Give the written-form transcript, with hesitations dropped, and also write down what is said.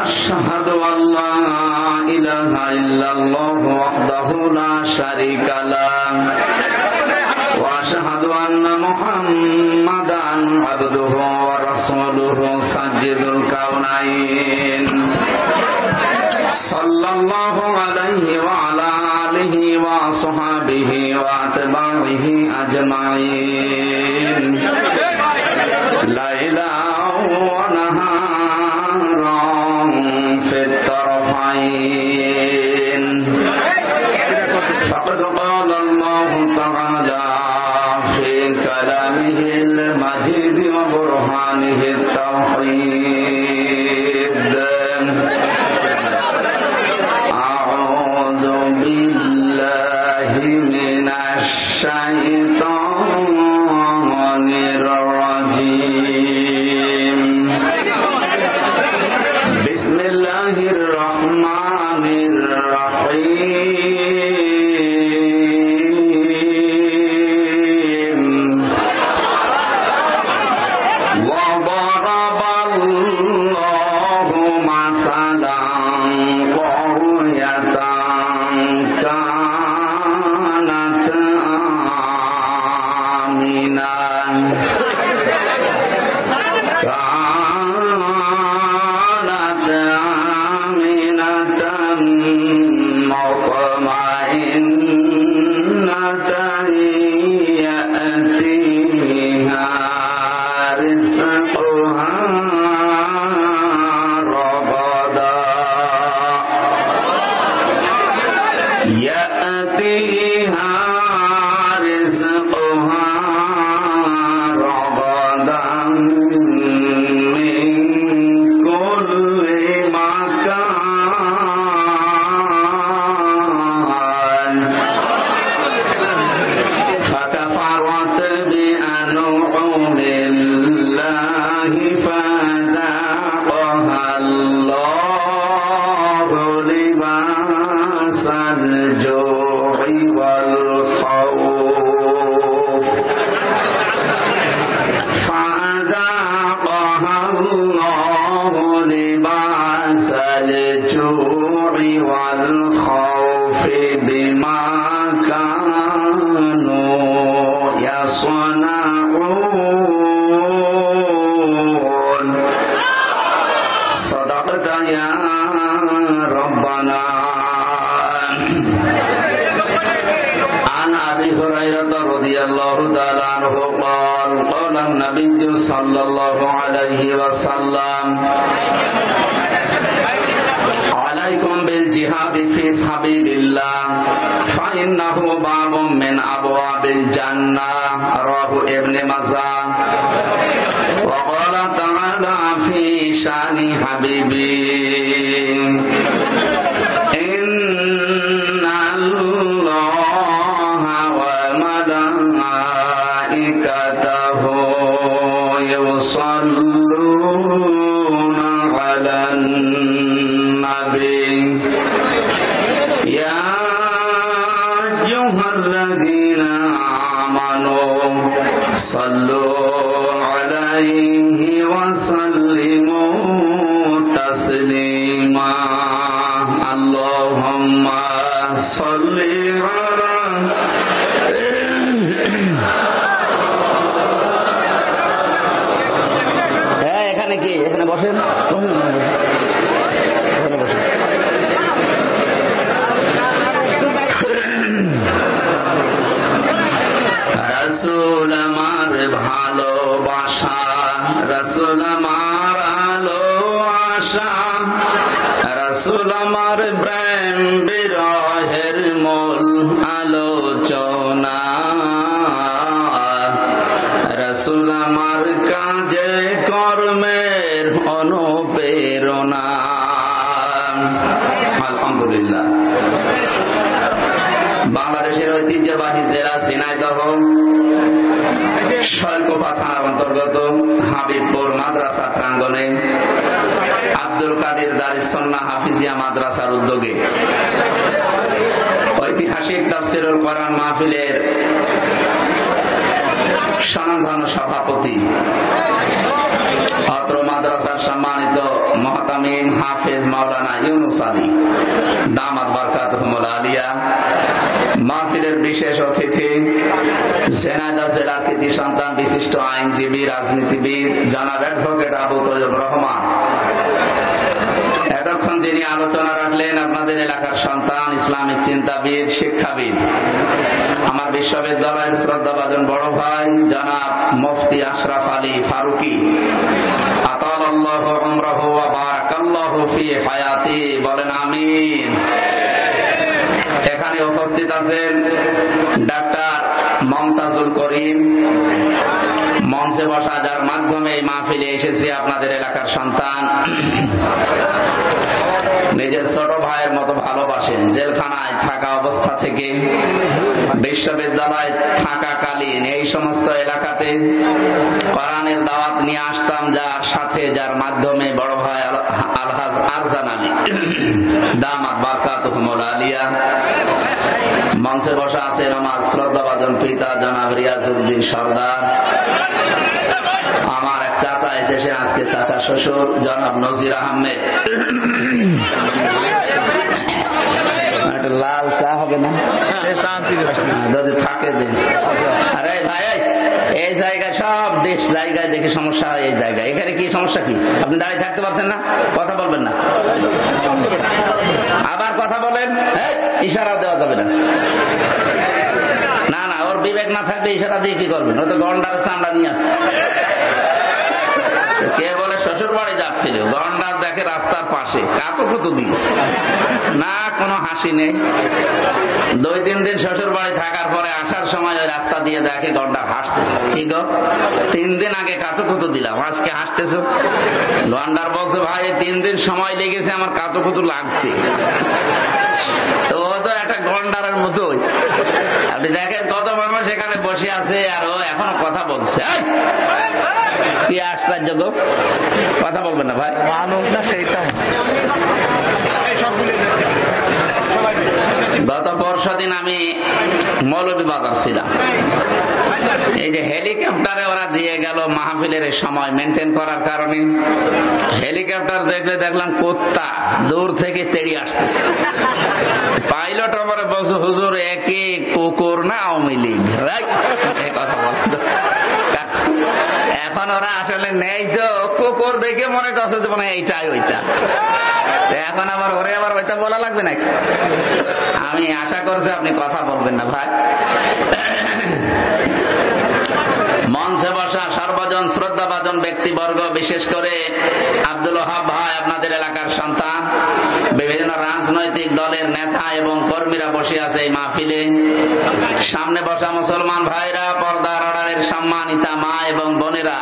أشهد أن لا إله إلا الله وحده لا شريك له وأشهد أن محمدا عبده ورسوله سيد الكونين صلى الله عليه وعلى آله وصحبه وأتباعه أجمعين ليلا ونهارا في الطرفين فقد قال الله تعالى في كلامه المجيد وبرهانه التوحيد أعوذ بالله من الشيطان الرجيم بسم الله الرحمن الرحيم وضرب الله مثلا قرية كانت آمنة مطمئنة يأتيها رزقها رغدا فكفرت بأنعم الله فذاقها الله لباس الجوع والخوف فذاقها الله لباس الجوع والخوف بما كانوا يصنعون صدقت يا ربنا عن أبي هريرة رضي الله تعالى عنه قال قال النبي صلى الله عليه وسلم عليكم بالجهاد في سبيل الله فإنه باب من أبواب الجنة رواه ابن ماجه وقال تعالى في شأن حبيبي إن الله وملائكته يصلون على النبي يا أيها الذين آمنوا صلوا عليه وسلموا تسليما اللهم صل على এখানে কি এখানে বসেন রাসূল আমার ভালোবাসা রাসূল আমার আলো আশা রাসূল আমার প্রেম বিরহের মূল আলোচনা রাসূল আমার কাজে কর্মের অনুপ্রেরণা আলহামদুলিল্লাহ বাংলাদেশের ঐতিহ্যবাহী জেলা ঝিনাইদহ শৈলকুপা থানার অন্তর্গত হাবিবপুর মাদ্রাসা প্রাঙ্গণে আব্দুল কাদের দারিস সুন্নাহ হাফিজিয়া মাদ্রাসার উদ্যোগে ঐতিহাসিক তাফসীরুল কোরআন মাহফিলের স্বনামধন্য সভাপতি অত্র মাদ্রাসার সম্মানিত মুহতামিম হাফেজ মাওলানা ইউনুস আলী দামাত বারকাতুহুল আলিয়া, মাহফিলের বিশেষ অতিথি ঝিনাইদহ জেলার কৃতি সন্তান বিশিষ্ট আইনজীবী রাজনীতিবিদ জনাব অ্যাডভোকেট আবু তৈয়ব রহমান। এতক্ষণ যিনি আলোচনা রাখলেন আপনাদের এলাকার সন্তান, ইসলামিক চিন্তাবিদ, শিক্ষাবিদ, আমার বিশ্ববিদ্যালয়ের শ্রদ্ধাভাজন বড় ভাই জনাব মুফতি আশরাফ আলী ফারুকী, আতালাল্লাহু উমরাহু ওয়া বারাকাল্লাহু ফি হায়াতি, বলেন আমিন। এখানে উপস্থিত আছেন ডাক্তার মমতাজুল করিম, মঞ্চে বসা, যার মাধ্যমে এই মাহফিলে এসেছে আপনাদের এলাকার সন্তান, নিজের ছোট ভাইয়ের মতো ভালোবাসেন। জেলখানায় থাকা অবস্থা থেকে বিশ্ববিদ্যালয়ে থাকাকালীন এই সমস্ত এলাকাতে কোরআনের দাওয়াত নিয়ে আসতাম, যার সাথে, যার মাধ্যমে বড় ভাই আলহাজ আরজান আলী দামাত বারকাতুহুল আলিয়া। মঞ্চে বসা আছেন আমার শ্রদ্ধাভাজন পিতা জনাব রিয়াজউদ্দিন সরদার। আমার এক চাচা এসেছে আজকে, চাচা শ্বশুর জনাব নজির আহমেদ। লাল চা হবে না? যদি থাকে দিন। আরে ভাই, এই জায়গায় সব দেশ জায়গায় দেখে সমস্যা হয়। এই জায়গায় এখানে কি সমস্যা? কি আপনি দাঁড়িয়ে থাকতে পারছেন না? কথা বলবেন না, আবার কথা বলেন। ইশারা দেওয়া যাবে না। না না, ওর বিবেক না থাকলে ইশারা দিয়ে কি করবেন? ও তো গন্ডার চামড়া নিয়ে আসছে। কে বলে শ্বশুর বাড়ি যাচ্ছিল, গন্ডার দেখে রাস্তার পাশে কাতুকুতু দিয়েছে, না কোনো হাসি নেই। 2-3 দিন শ্বশুর বাড়ি থাকার পরে আসার সময় ওই রাস্তা দিয়ে দেখে গন্ডার হাসতেছে। কি গো, 3 দিন আগে কাতুকুতু দিলাম, আজকে হাসতেছো? গন্ডার বলছে, ভাই 3 দিন সময় লেগেছে আমার কাতুকুতু লাগতে। তো ও তো একটা গন্ডারের মতোই। আপনি দেখেন কত মানুষ এখানে বসে আছে আর ও এখনো কথা বলছে। কি আশ্চর্য গো, কথা বলবেন না ভাই? মানব না সেইটা। গত পরশুদিন আমি মৌলভীবাজার ছিলাম। এই যে হেলিকপ্টারে ওরা দিয়ে গেল মাহফিলের সময় মেনটেন করার কারণে, হেলিকপ্টার দেখলে দেখলাম কুত্তা দূর থেকে তেড়ি আসতেছে। পাইলট আমারে বলছে, হুজুর একে কুকুর না আওয়ামী লীগ, কথা বল। এখন ওরা আসলে নেই তো, কুকুর দেখে মনে করছে যে মানে এইটাই ওইটা। এখন আবার ওরে আবার ওইটা বলা লাগবে নাকি? আমি আশা করছি আপনি কথা বলবেন না ভাই। মঞ্চে বসা সর্বজন শ্রদ্ধাভাজন ব্যক্তিবর্গ, বিশেষ করে আব্দুল ওহাব ভাই, আপনাদের এলাকার সন্তান, বিভিন্ন রাজনৈতিক দলের নেতা এবং কর্মীরা বসে আছে এই মাহফিলে। সামনে বসা মুসলমান ভাইরা, পর্দার আড়ালের সম্মানিতা মা এবং বোনেরা,